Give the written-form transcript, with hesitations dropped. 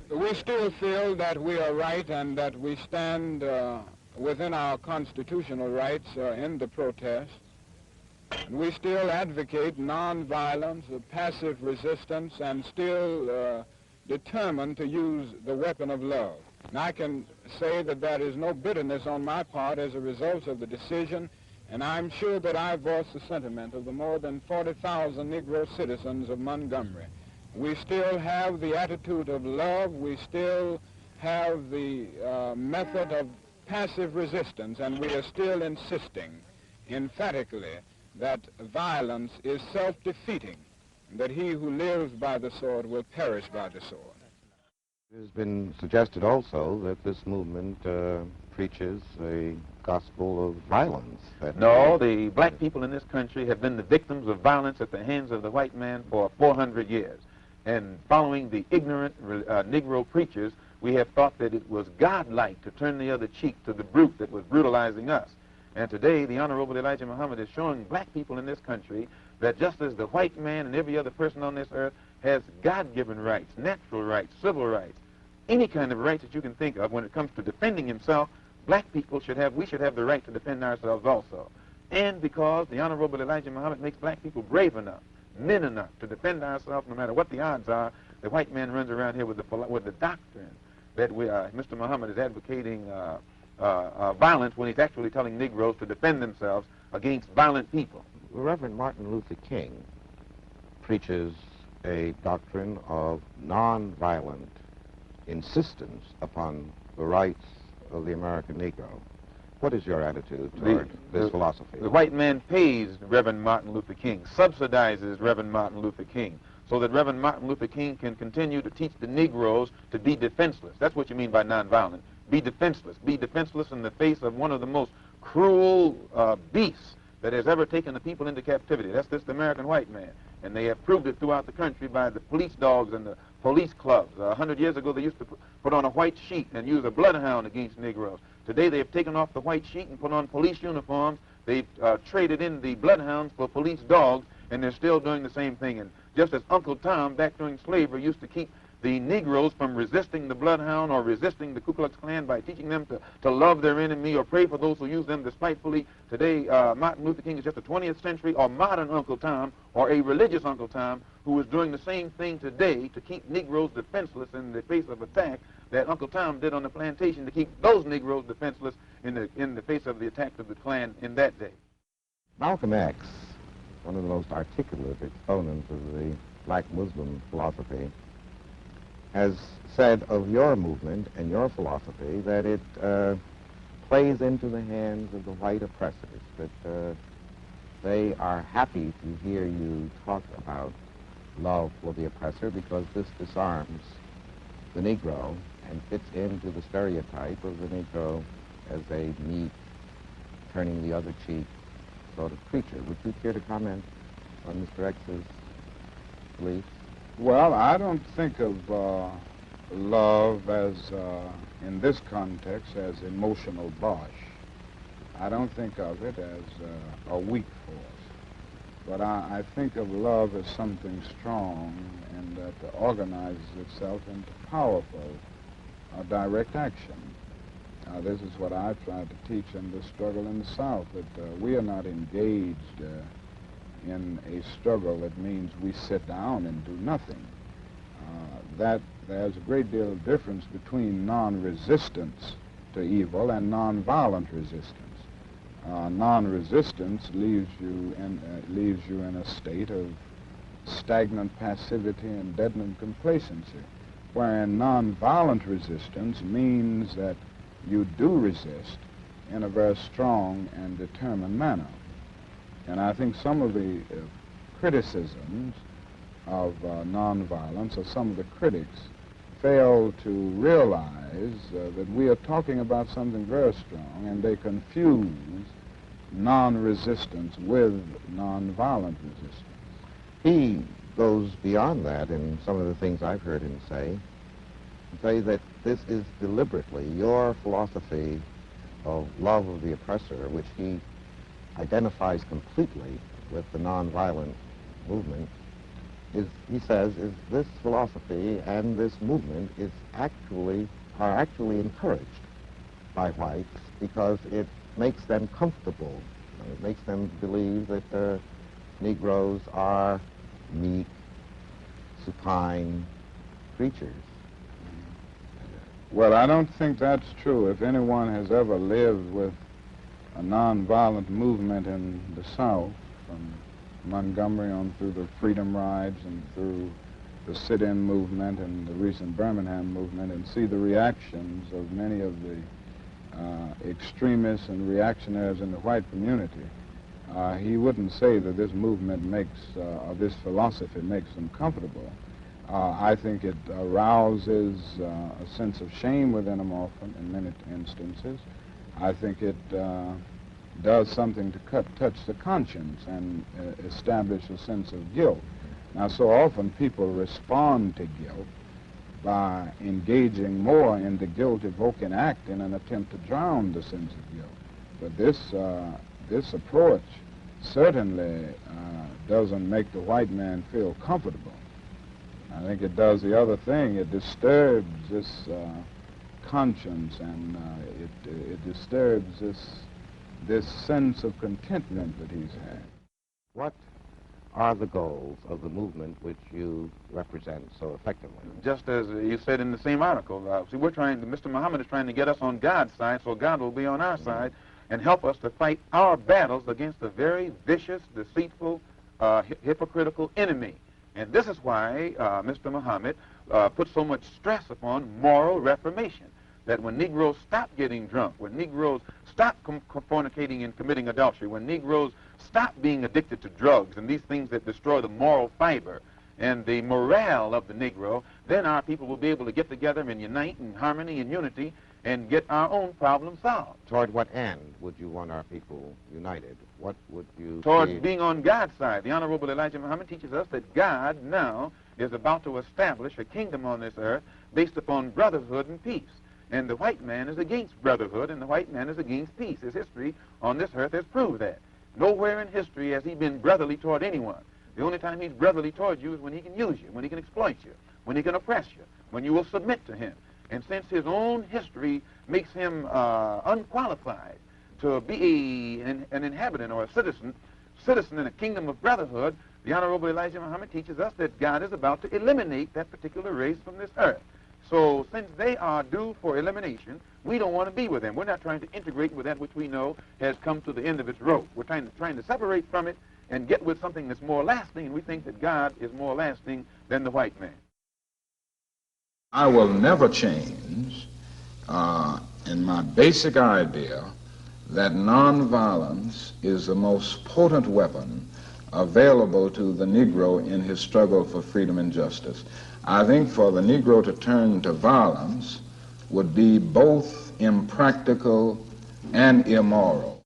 We still feel that we are right and that we stand within our constitutional rights in the protest. And we still advocate nonviolence, passive resistance, and still determined to use the weapon of love. And I can say that there is no bitterness on my part as a result of the decision, and I'm sure that I voice the sentiment of the more than 40,000 Negro citizens of Montgomery. We still have the attitude of love. We still have the method of passive resistance, and we are still insisting emphatically that violence is self-defeating, and that he who lives by the sword will perish by the sword. It has been suggested also that this movement preaches a gospel of violence. No, the black people in this country have been the victims of violence at the hands of the white man for 400 years. And following the ignorant Negro preachers, we have thought that it was godlike to turn the other cheek to the brute that was brutalizing us. And today, the Honorable Elijah Muhammad is showing black people in this country that just as the white man and every other person on this earth has God-given rights, natural rights, civil rights, any kind of rights that you can think of when it comes to defending himself, black people we should have the right to defend ourselves also. And because the Honorable Elijah Muhammad makes black people brave enough, men enough to defend ourselves no matter what the odds are, the white man runs around here with the doctrine that Mr. Muhammad is advocating violence when he's actually telling Negroes to defend themselves against violent people. Reverend Martin Luther King preaches a doctrine of nonviolent insistence upon the rights of the American Negro. What is your attitude toward this philosophy? The white man pays Reverend Martin Luther King, subsidizes Reverend Martin Luther King, so that Reverend Martin Luther King can continue to teach the Negroes to be defenseless. That's what you mean by nonviolent. Be defenseless. Be defenseless in the face of one of the most cruel beasts that has ever taken the people into captivity. That's this American white man. And they have proved it throughout the country by the police dogs and the police clubs. 100 years ago, they used to put on a white sheet and use a bloodhound against Negroes. Today, they have taken off the white sheet and put on police uniforms. They've traded in the bloodhounds for police dogs, and they're still doing the same thing. And just as Uncle Tom, back during slavery, used to keep the Negroes from resisting the bloodhound or resisting the Ku Klux Klan by teaching them to love their enemy or pray for those who use them despitefully. Today, Martin Luther King is just a 20th century or modern Uncle Tom or a religious Uncle Tom who is doing the same thing today to keep Negroes defenseless in the face of attack that Uncle Tom did on the plantation to keep those Negroes defenseless in the face of the attack of the Klan in that day. Malcom X, one of the most articulate exponents of the black Muslim philosophy, has said of your movement and your philosophy that it plays into the hands of the white oppressors, that they are happy to hear you talk about love for the oppressor because this disarms the Negro and fits into the stereotype of the Negro as a meek, turning the other cheek sort of creature. Would you care to comment on Mr. X's beliefs? Well, I don't think of love as, in this context, as emotional bosh. I don't think of it as a weak force. But I think of love as something strong and that organizes itself into powerful direct action. This is what I tried to teach in the struggle in the South, that we are not engaged in a struggle that means we sit down and do nothing. That there's a great deal of difference between non-resistance to evil and non-violent resistance. Non-resistance leaves you in a state of stagnant passivity and deadened complacency, wherein non-violent resistance means that you do resist in a very strong and determined manner. And I think some of the criticisms of nonviolence, or some of the critics, fail to realize that we are talking about something very strong, and they confuse non-resistance with nonviolent resistance. He goes beyond that in some of the things I've heard him say that this is deliberately your philosophy of love of the oppressor, which he identifies completely with the nonviolent movement, he says, is this philosophy and this movement are actually encouraged by whites because it makes them comfortable. It makes them believe that Negroes are meek, supine creatures. Well, I don't think that's true. If anyone has ever lived with a nonviolent movement in the South, from Montgomery on through the Freedom Rides and through the sit-in movement and the recent Birmingham movement, and see the reactions of many of the extremists and reactionaries in the white community, he wouldn't say that this movement makes, or this philosophy makes them comfortable. I think it arouses a sense of shame within them often in many instances. I think it does something to touch the conscience and establish a sense of guilt. Now, so often people respond to guilt by engaging more in the guilt-evoking act in an attempt to drown the sense of guilt. But this approach certainly doesn't make the white man feel comfortable. I think it does the other thing. It disturbs this conscience, and it disturbs this sense of contentment that he's had. What are the goals of the movement which you represent so effectively? Just as you said in the same article, see, Mr. Muhammad is trying to get us on God's side, so God will be on our side and help us to fight our battles against a very vicious, deceitful, hypocritical enemy. And this is why Mr. Muhammad put so much stress upon moral reformation, that when Negroes stop getting drunk, when Negroes stop fornicating and committing adultery, when Negroes stop being addicted to drugs and these things that destroy the moral fiber and the morale of the Negro, then our people will be able to get together and unite in harmony and unity and get our own problems solved. Toward what end would you want our people united? What would you... Towards being on God's side. The Honorable Elijah Muhammad teaches us that God now is about to establish a kingdom on this earth based upon brotherhood and peace. And the white man is against brotherhood, and the white man is against peace. His history on this earth has proved that. Nowhere in history has he been brotherly toward anyone. The only time he's brotherly toward you is when he can use you, when he can exploit you, when he can oppress you, when you will submit to him. And since his own history makes him unqualified to be an inhabitant or a citizen in a kingdom of brotherhood, the Honorable Elijah Muhammad teaches us that God is about to eliminate that particular race from this earth. So since they are due for elimination, we don't want to be with them. We're not trying to integrate with that which we know has come to the end of its rope. We're trying to separate from it and get with something that's more lasting, and we think that God is more lasting than the white man. I will never change in my basic idea that nonviolence is the most potent weapon available to the Negro in his struggle for freedom and justice. I think for the Negro to turn to violence would be both impractical and immoral.